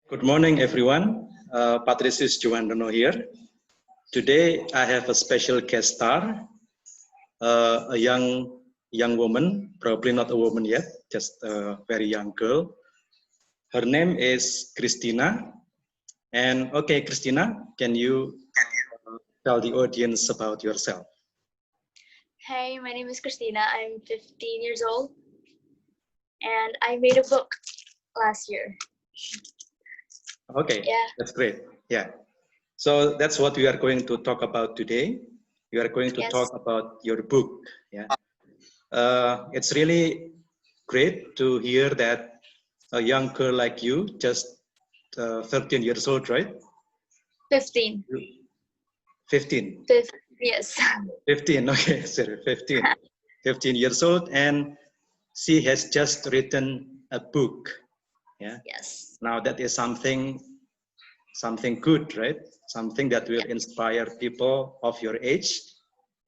Good morning, everyone. Patricius Djiwandono here. Today, I have a special guest star, a young woman, probably not a woman yet, just a very young girl. Her name is Kristina. And okay, Kristina, can you tell the audience about yourself? Hey, my name is Kristina. I'm 15 years old, and I made a book last year. Okay, Yeah. that's great. Yeah. So that's what we are going to talk about today. We are going to talk about your book. Yeah. It's really great to hear that a young girl like you, just 13 years old, right? 15. 15. Yes. 15, okay, sorry, 15. 15 years old, and she has just written a book. Yeah. Yes. Now that is something good, right? Something that will inspire people of your age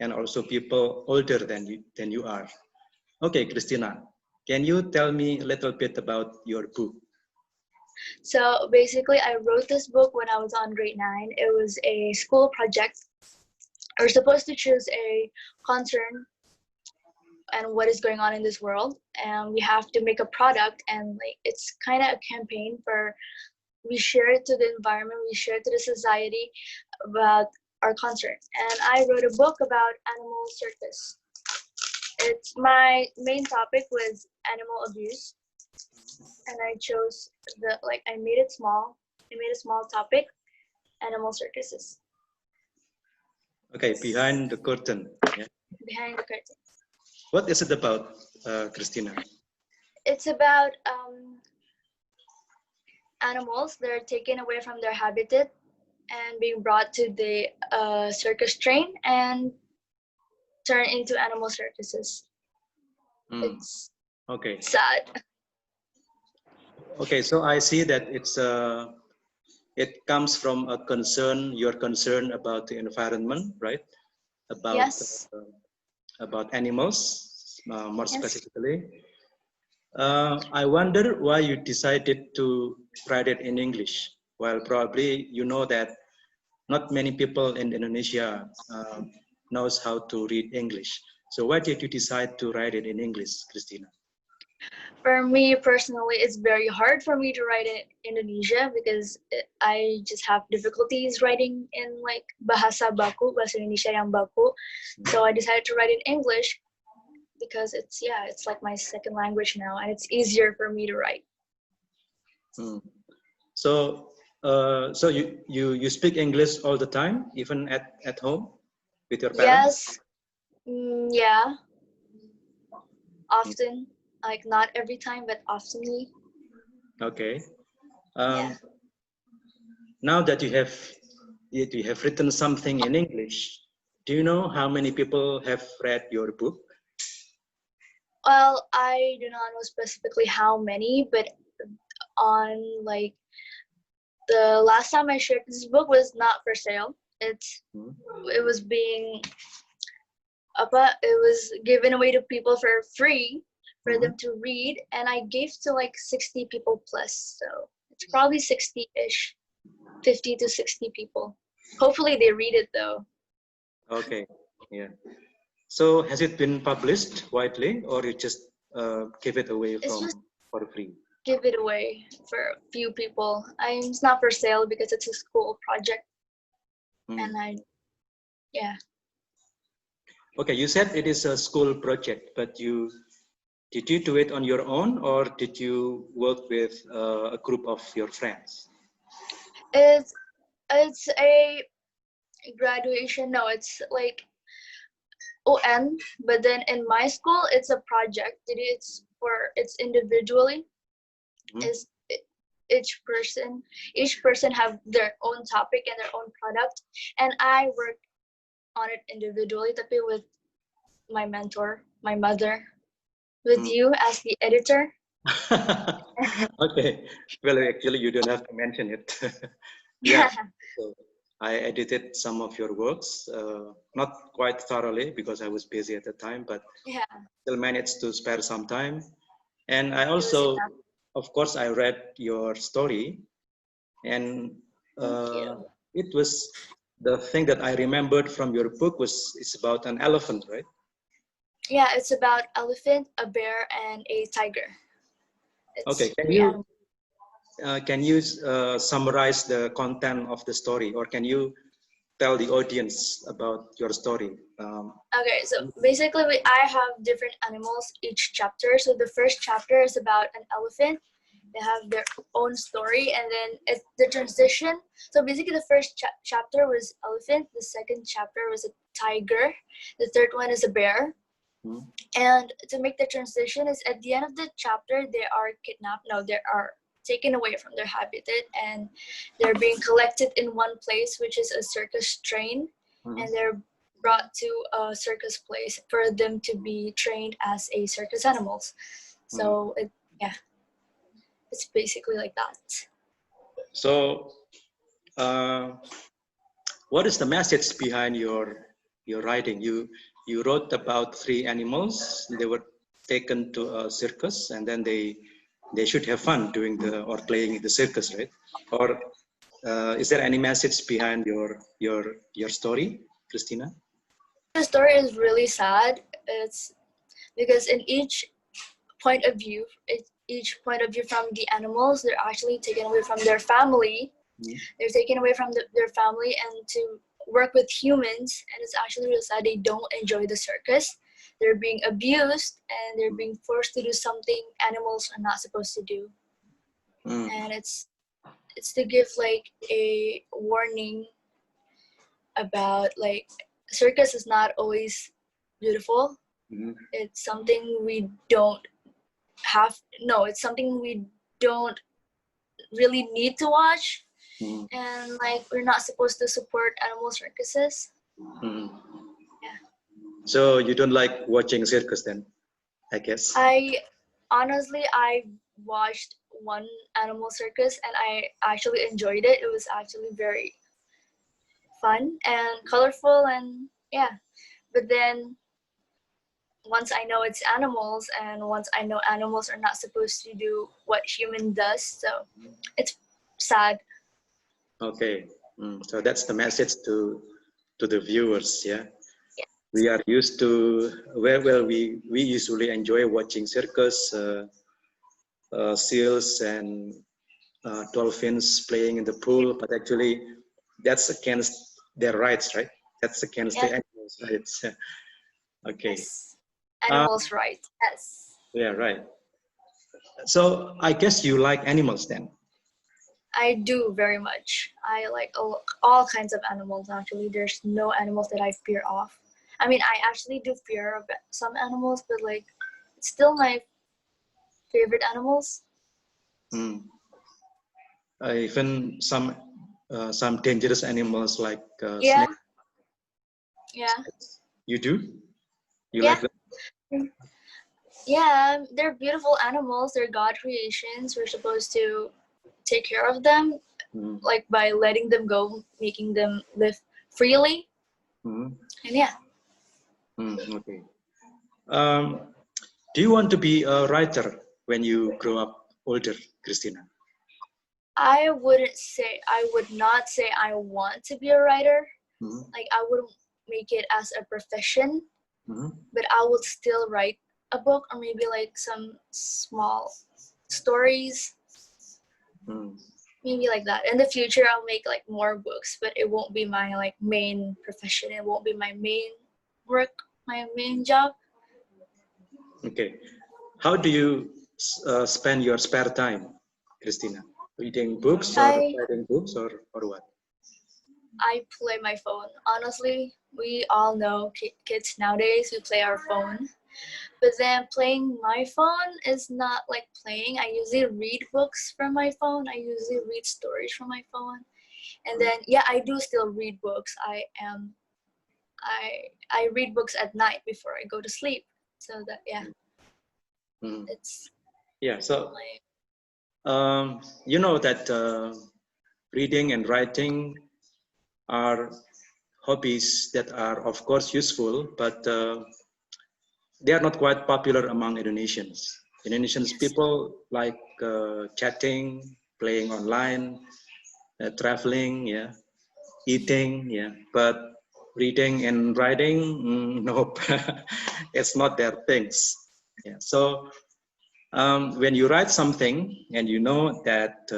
and also people older than you are. Okay, Kristina, can you tell me a little bit about your book? So basically, I wrote this book when I was on grade 9. It was a school project. We're supposed to choose a concern and what is going on in this world, and we have to make a product, and it's kind of a campaign for we share it to the environment, we share it to the society about our concern. And I wrote a book about animal circus. It's my main topic was animal abuse, and I chose I made it small. I made a small topic, animal circuses. Okay, behind the curtain. Yeah. Behind the curtain. What is it about, Kristina? It's about animals that are taken away from their habitat and being brought to the circus train and turned into animal circuses. It's okay. Sad. Okay, so I see that it comes from a concern. You're concerned about the environment, right? About Yes. About animals, more specifically. I wonder why you decided to write it in English. Well, probably you know that not many people in Indonesia knows how to read English. So why did you decide to write it in English, Kristina? For me personally, it's very hard for me to write in Indonesia because I just have difficulties writing in bahasa bahasa Indonesia yang baku. So I decided to write in English because it's like my second language now, and it's easier for me to write. So so you speak English all the time, even at home with your parents? Yes. Yeah. Often, like not every time, but oftenly. Okay. Yeah. Now that you have written something in English, do you know how many people have read your book? Well, I do not know specifically how many, but on the last time I shared this book was not for sale. It was given away to people for free for them to read, and I gave to 60 people plus. So it's probably 60-ish, 50 to 60 people. Hopefully they read it though. Okay, yeah. So has it been published widely, or you just give it away for free? Give it away for a few people. It's not for sale because it's a school project, and yeah. Okay, you said it is a school project, but did you do it on your own, or did you work with a group of your friends? It's a graduation. No, it's like ON, but then in my school it's a project. It's individually. Is each person have their own topic and their own product, and I work on it individually, tapi with my mentor, my mother, with you as the editor. Okay, well, actually you don't have to mention it. Yeah, so I edited some of your works, not quite thoroughly because I was busy at the time, but still managed to spare some time. And I also, of course, I read your story, And Thank you. it was the thing that I remembered from your book was it's about an elephant, right? Yeah, it's about elephant, a bear, and a tiger. Okay, It's three animals. can you summarize the content of the story, or can you tell the audience about your story? Okay, so basically I have different animals each chapter. So the first chapter is about an elephant. They have their own story, and then it's the transition. So basically the first chapter was elephant, the second chapter was a tiger, the third one is a bear. Hmm. And to make the transition is at the end of the chapter they are kidnapped. No, they are taken away from their habitat and they're being collected in one place, which is a circus train, Hmm. and they're brought to a circus place for them to be trained as a circus animals. So yeah, it's basically like that. So, uh, what is the message behind your writing? You wrote about three animals. They were taken to a circus, and then they should have fun doing the or playing in the circus, right? Or is there any message behind your story, Kristina? The story is really sad. It's because in each point of view, each point of view from the animals, they're actually taken away from their family. Mm. They're taken away from their family and to work with humans, and it's actually really sad. They don't enjoy the circus. They're being abused and they're being forced to do something animals are not supposed to do. Mm. And it's to give like a warning about like circus is not always beautiful. Mm. It's something we don't have. No, it's something we don't really need to watch. Mm. And like we're not supposed to support animal circuses. Mm. Yeah. So you don't like watching circus then, I guess. I honestly I watched one animal circus and I actually enjoyed it. It was actually very fun and colorful and yeah. But then once I know it's animals and once I know animals are not supposed to do what human does, so it's sad. Okay. So that's the message to the viewers, yeah. Yeah. We are used to well we usually enjoy watching circus, seals and dolphins playing in the pool, but actually that's against their rights, right? That's against the Yeah. animals' rights. Okay. Yes. Uh, Animals right. Yes. yeah, right. So I guess you like animals then. I do very much. I like all kinds of animals actually. There's no animals that I fear off. I mean, I actually do fear of some animals, but like it's still my favorite animals. Mm. Even some dangerous animals like Yeah, snakes. yeah, You do? You yeah. like them? Yeah, they're beautiful animals. They're God creations. We're supposed to take care of them, Mm. like by letting them go, making them live freely. Mm. And yeah, Okay. Um, do you want to be a writer when you grow up older, Christina? I would not say I want to be a writer. Mm. Like I wouldn't make it as a profession, Mm. but I would still write a book or maybe like some small stories, Mm. maybe like that. In the future, I'll make like more books, but it won't be my like main profession. It won't be my main work, my main job. Okay. How do you spend your spare time, Christina? Reading books or I writing books or what? I play my phone. Honestly, we all know kids nowadays we play our phone. But then playing my phone is not like playing. I usually read books from my phone. I usually read stories from my phone. And then yeah, I do still read books. I read books at night before I go to sleep. So that yeah, Mm. it's Yeah. So like you know that reading and writing are hobbies that are, of course, useful, but they are not quite popular among Indonesians. Indonesians yes. people like chatting, playing online, traveling, yeah, eating, yeah, but reading and writing, nope, it's not their things. Yeah. So when you write something and you know that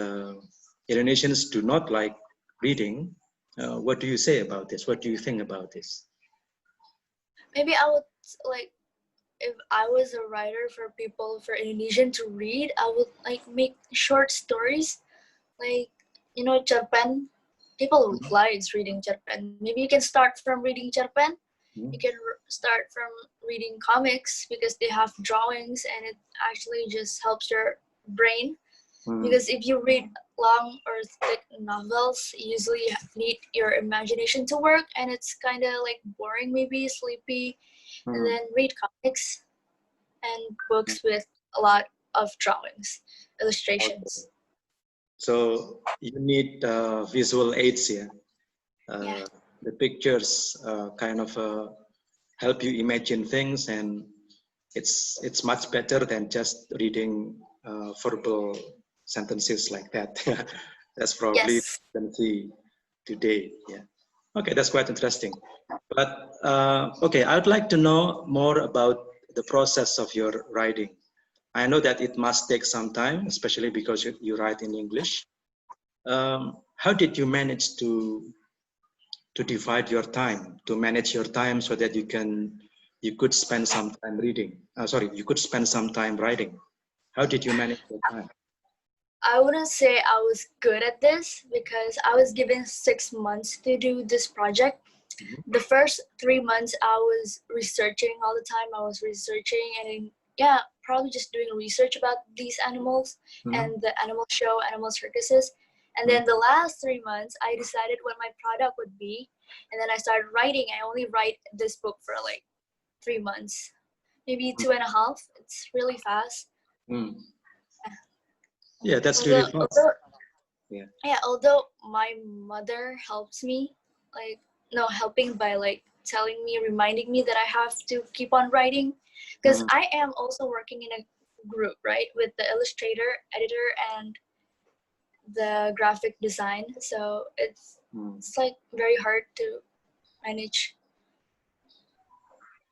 Indonesians do not like reading, what do you say about this? What do you think about this? Maybe I would like, if I was a writer for people for Indonesian to read, I would like make short stories, like, you know, cerpen. People likes reading cerpen. Maybe you can start from reading cerpen. You can start from reading comics because they have drawings and it actually just helps your brain. Because if you read long or thick novels, you usually need your imagination to work, and it's kind of like boring, maybe sleepy. And then read comics and books with a lot of drawings, illustrations. So you need visual aids here. Yeah. The pictures kind of help you imagine things, and it's much better than just reading verbal sentences like that. That's probably Yes. what you can see today. Yeah. Okay, that's quite interesting. But okay, I'd like to know more about the process of your writing. I know that it must take some time, especially because you write in English. How did you manage to divide your time, to manage your time so that you could spend some time reading? Sorry, you could spend some time writing. How did you manage your time? I wouldn't say I was good at this because I was given 6 months to do this project. The first 3 months I was researching all the time. I was researching and yeah, probably just doing research about these animals and the animal show, animal circuses. And then the last 3 months I decided what my product would be. And then I started writing. I only write this book for like 3 months, maybe 2.5. It's really fast. Mm. Yeah, that's really Although, fast. although Yeah. yeah, although my mother helps me, like, no, helping by like telling me, reminding me that I have to keep on writing, because I am also working in a group, right, with the illustrator, editor, and the graphic design. So it's like very hard to manage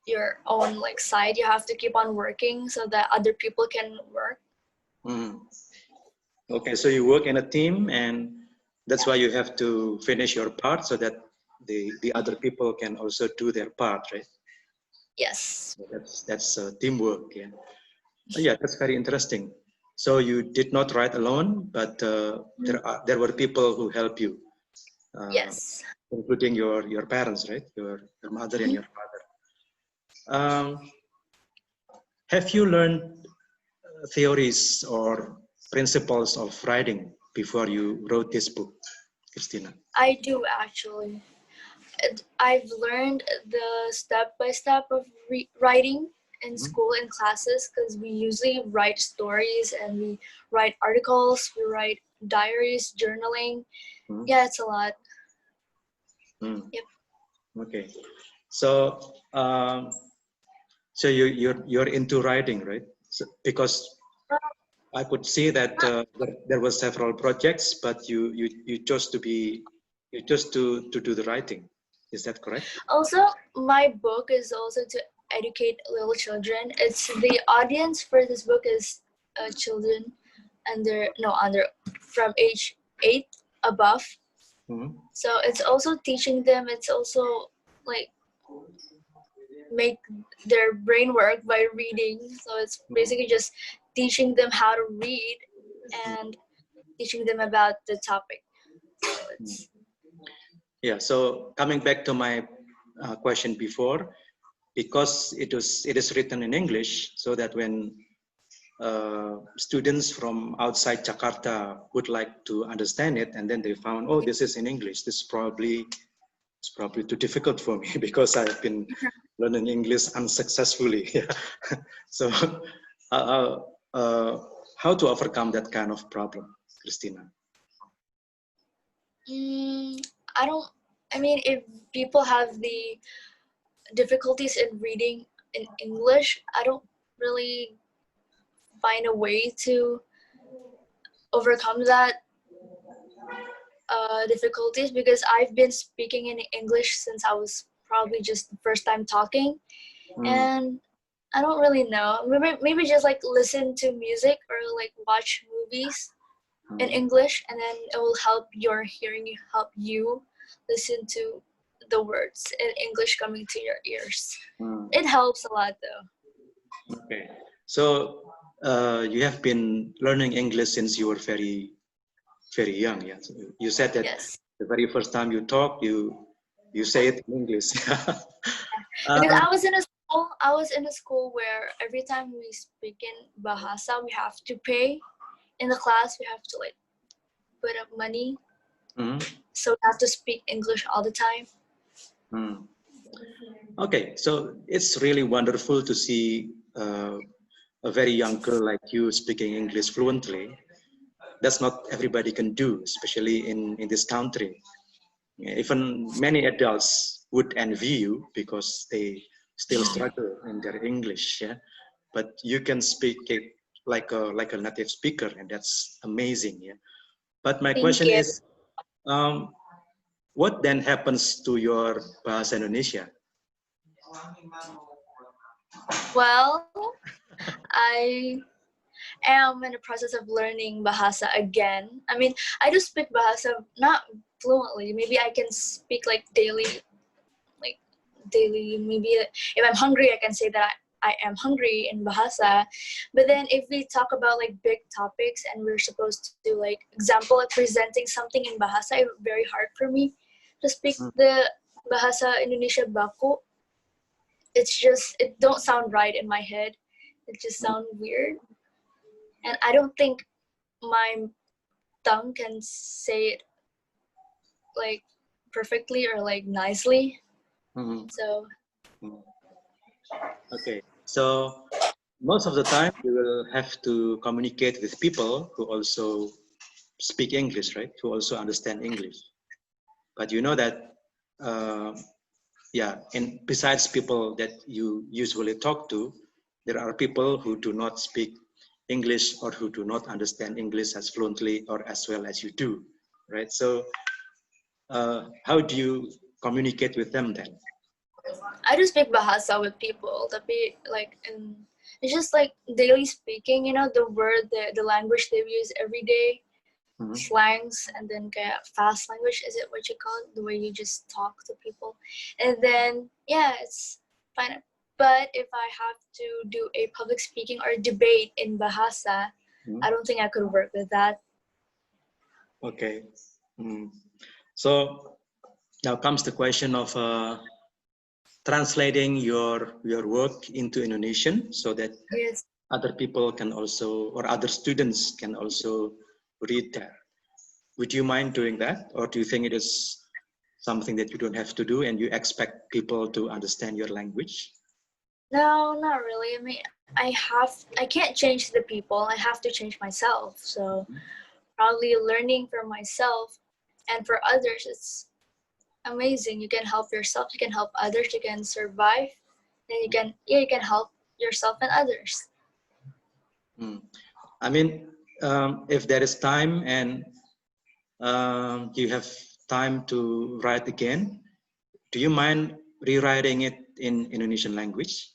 your own like side. You have to keep on working so that other people can work. Okay, so you work in a team, and that's why you have to finish your part so that the other people can also do their part, right? Yes. So that's teamwork. Yeah. Yeah, that's very interesting. So you did not write alone, but there were people who help you, uh, Yes. including your parents, right? Your mother and your father. Have you learned theories or principles of writing before you wrote this book, Kristina? I do actually. I've learned the step-by-step of writing in school in classes, because we usually write stories and we write articles, we write diaries, journaling. Yeah, it's a lot. Yep. Okay, so so you're into writing, right? So, because I could see that there were several projects, but you chose to be you chose to do the writing. Is that correct? Also, my book is also to educate little children. It's the audience for this book is children under from age 8 above. So it's also teaching them. It's also like make their brain work by reading. So it's basically just teaching them how to read and teaching them about the topic. So it's Yeah. So coming back to my question before, because it is written in English, so that when students from outside Jakarta would like to understand it, and then they found, oh, this is in English. This is probably it's probably too difficult for me because I've been learning English unsuccessfully. So, uh, uh, how to overcome that kind of problem, Kristina? I don't. I mean, if people have the difficulties in reading in English, I don't really find a way to overcome that. difficulties because I've been speaking in English since I was probably just the first time talking, and I don't really know. Maybe just like listen to music or like watch movies in English, and then it will help your hearing, help you listen to the words in English coming to your ears. It helps a lot though. Okay. So you have been learning English since you were very, very young. Yeah. So you said that Yes. the very first time you talk, you say it in English. Because I was in a school where every time we speak in Bahasa, we have to pay. In the class, we have to like put up money. So we have to speak English all the time. Okay, so it's really wonderful to see a very young girl like you speaking English fluently. That's not everybody can do, especially in this country. Even many adults would envy you because they still struggle in their English. Yeah, but you can speak it like a native speaker, and that's amazing. Yeah. But my Thank question you. is, what then happens to your bahasa Indonesia? Well, I am in the process of learning Bahasa again. I mean, I do speak Bahasa not fluently. Maybe I can speak like daily. Maybe if I'm hungry, I can say that I am hungry in Bahasa. But then if we talk about like big topics and we're supposed to like example like presenting something in Bahasa, it's very hard for me to speak the Bahasa Indonesia baku. It don't sound right in my head. It just sounds weird. And I don't think my tongue can say it like perfectly or like nicely. So Okay, so most of the time you will have to communicate with people who also speak English, right? Who also understand English. But you know that, yeah, and besides people that you usually talk to, there are people who do not speak English or who do not understand English as fluently or as well as you do, right? So how do you communicate with them then? I do speak Bahasa with people, tapi like it's just like daily speaking, you know, the word, the language they use every day, slangs, and then kayak fast language, is it what you call it? The way you just talk to people. And then, yeah, it's fine. But if I have to do a public speaking or debate in Bahasa, I don't think I could work with that. Okay. So now comes the question of translating your work into Indonesian so that Yes. other people can also, or other students can also read that. Would you mind doing that? Or do you think it is something that you don't have to do and you expect people to understand your language? No, not really. I mean, I can't change the people. I have to change myself. So probably learning for myself and for others, it's amazing. You can help yourself, you can help others, you can survive, and you can help yourself and others. I mean, if there is time and you have time to write again, do you mind rewriting it in Indonesian language?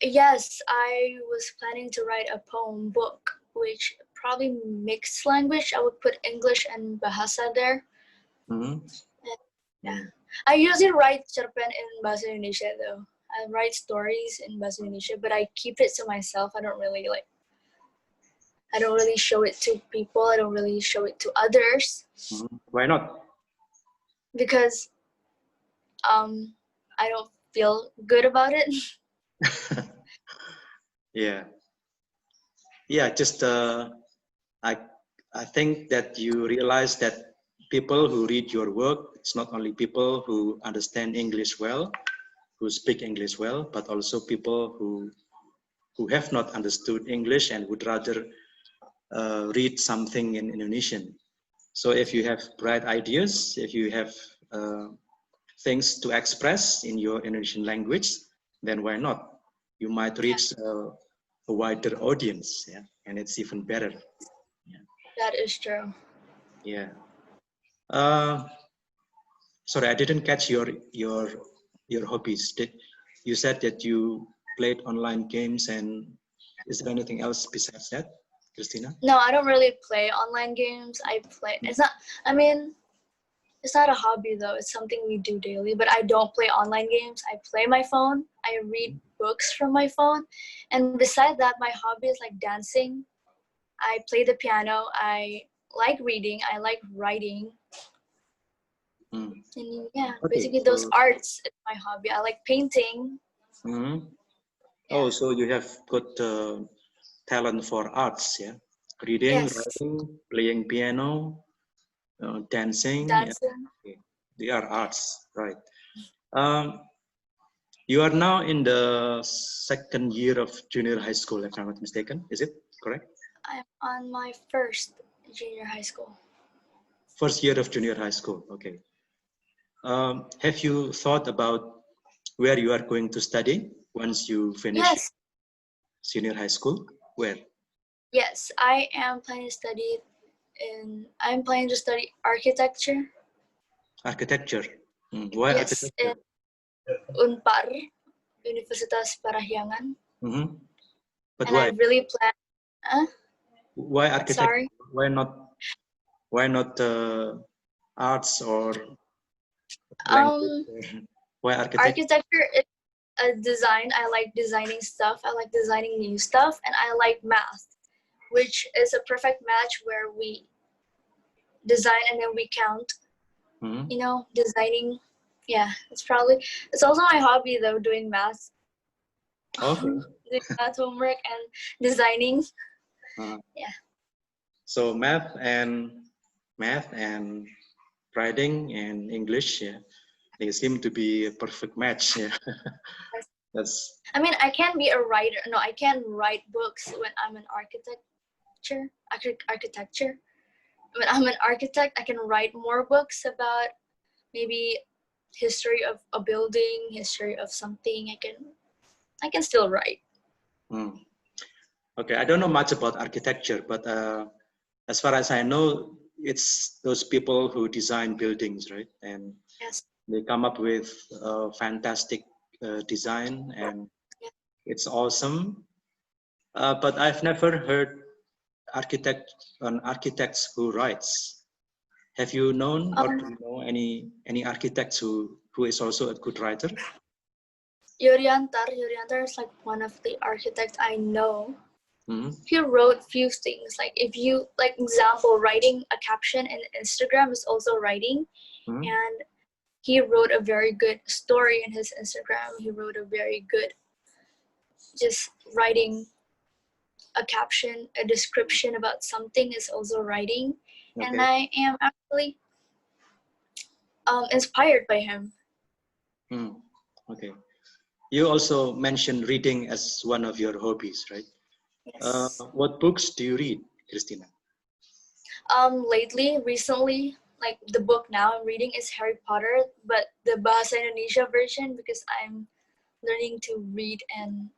Yes, I was planning to write a poem book, which probably mixed language. I would put English and Bahasa there. Yeah. I usually write cerpen in Bahasa Indonesia though. I write stories in Bahasa Indonesia, but I keep it to myself. I don't really show it to people. I don't really show it to others. Why not? Because I don't feel good about it. Yeah. Yeah, just I think that you realize that people who read your work, it's not only people who understand English well, who speak English well, but also people who have not understood English and would rather read something in Indonesian. So if you have bright ideas, if you have things to express in your Indonesian language, then why not? You might reach a wider audience, yeah, and it's even better. Yeah. That is true. Yeah. Uh, Sorry, I didn't catch your hobbies. You said that you played online games, and is there anything else besides that, Kristina? No, I don't really play online games. I play. It's not. I mean, it's not a hobby though. It's something we do daily. But I don't play online games. I play my phone. I read books from my phone, and besides that, my hobby is like dancing. I play the piano. I like reading. I like writing. Mm. And yeah, Okay, basically those so arts is my hobby. I like painting. mhm. Yeah. Oh, so you have got talent for arts, yeah? Reading, Yes. writing, playing piano, dancing. Yeah. Dancing. Okay. They are arts, right? Um, you are now in the second year of junior high school, if I'm not mistaken. Is it correct? I'm on my first junior high school. First year of junior high school. Okay. Have you thought about where you are going to study once you finish Yes. senior high school? Where? Yes, I am planning to study I'm planning to study architecture. Architecture. Why Yes, in architecture? Unpar, Universitas Parahyangan. Mm-hmm. But And I why? really plan. Why architecture? Sorry. Why not? Why not arts or language? Um, Why architecture? Architecture is a design. I like designing stuff. I like designing new stuff, and I like math, which is a perfect match where we design and then we count. Mm-hmm. You know, designing. Yeah, it's also my hobby though, doing math. Okay. Doing math homework and designing. Uh, Yeah. so math and writing and English. Yeah, they seem to be a perfect match. Yeah. That's I mean, I can be a writer. No, I can write books when I'm an architecture. When I'm an architect, I can write more books about maybe history of a building, history of something. I can still write. mm. Okay. I don't know much about architecture, but as far as I know, it's those people who design buildings, right? And Yes. they come up with fantastic design, and Yeah. it's awesome. But I've never heard an architects who writes. Have you known or do Um, you know any architects who is also a good writer? Yuriantar is like one of the architects I know. Mm-hmm. He wrote few things. Like if you like example, writing a caption in Instagram is also writing, Mm-hmm. and he wrote a very good story in his Instagram. He wrote a very good just writing a caption, a description about something is also writing. And Okay. I am actually inspired by him. Mm. Okay. You also mentioned reading as one of your hobbies, right? Yes. What books do you read, Christina? Recently, like the book now I'm reading is Harry Potter, but the Bahasa Indonesia version because I'm learning to read and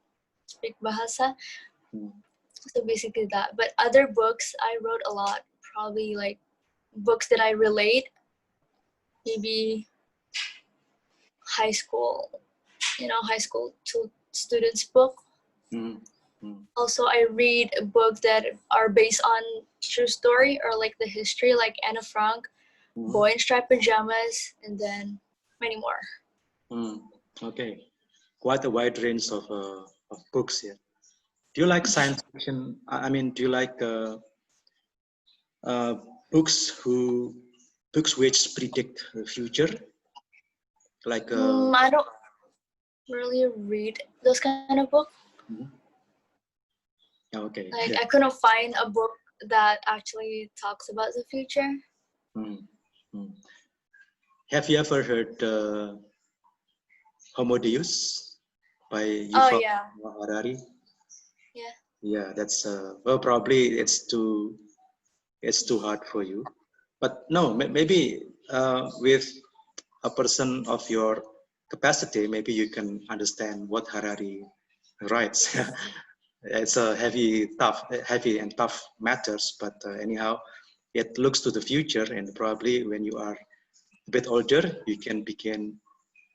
speak Bahasa. Mm. So basically that. But other books I wrote a lot, probably like books that I relate, maybe high school, high school to students book. Mm. Mm. Also, I read books that are based on true story or like the history, like Anna Frank, Mm. Boy in Striped Pajamas, and then many more. Mm. Okay. Quite a wide range of books here. Do you like science fiction? I mean, do you like uh, books who books which predict the future? Like I don't really read those kind of books. mhm. Okay. Like I couldn't find a book that actually talks about the future. Mm. Mm. Have you ever heard Homo Deus by Oh Yuval yeah, Noah Harari? yeah. Yeah, that's well, probably it's too hard for you, but no, maybe with a person of your capacity, maybe you can understand what Harari writes. It's a heavy and tough matters, but anyhow, it looks to the future, and probably when you are a bit older, you can begin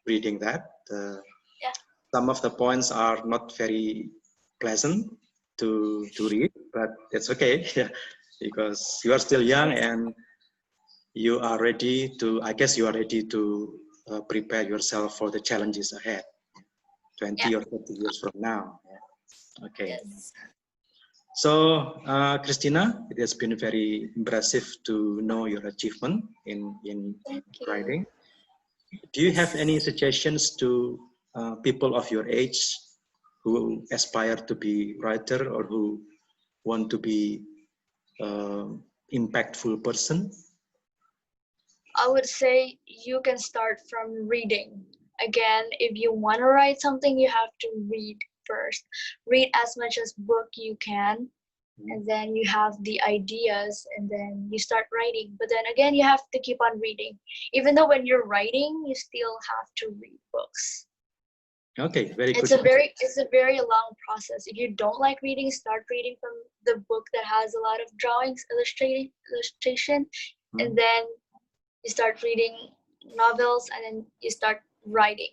reading that. Yeah. Some of the points are not very pleasant to read, but it's okay because you are still young and you are ready to, I guess you are ready to prepare yourself for the challenges ahead, 20 or 30 years from now. Yeah. Okay. Yes. So, Kristina, it has been very impressive to know your achievement in Thank you. writing. Do you have any suggestions to people of your age who aspire to be writer or who want to be impactful person? I would say you can start from reading. Again, if you want to write something, you have to read first. Read as much as book you can, and then you have the ideas, and then you start writing. But then again, you have to keep on reading. Even though when you're writing, you still have to read books. Okay, very good. It's a very long process. If you don't like reading, start reading from the book that has a lot of drawings, illustration, and then you start reading novels, and then you start writing.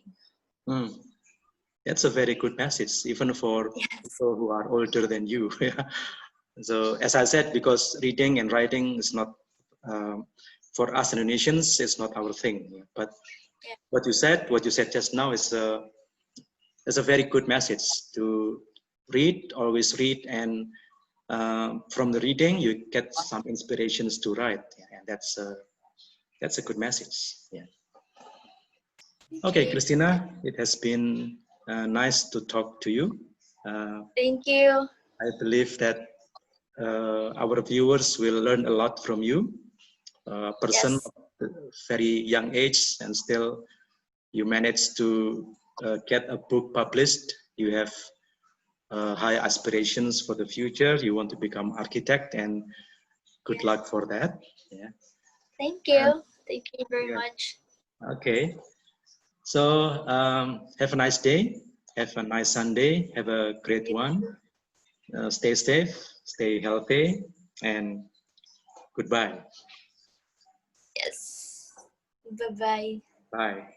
That's a very good message, even for people who are older than you. So, as I said, because reading and writing is not, for us Indonesians, it's not our thing. But what you said just now is a very good message to read, always read, and from the reading you get some inspirations to write, and that's a good message. Yeah. Okay, Kristina, it has been nice to talk to you. Thank you. I believe that our viewers will learn a lot from you. A person of a very young age, and still you managed to get a book published. You have high aspirations for the future. You want to become architect, and good luck for that. Yeah. Thank you. Thank you very much. Okay. So have a nice day. Have a nice Sunday. Have a great one. Stay safe, stay healthy, and goodbye. Yes. Bye-bye. Bye.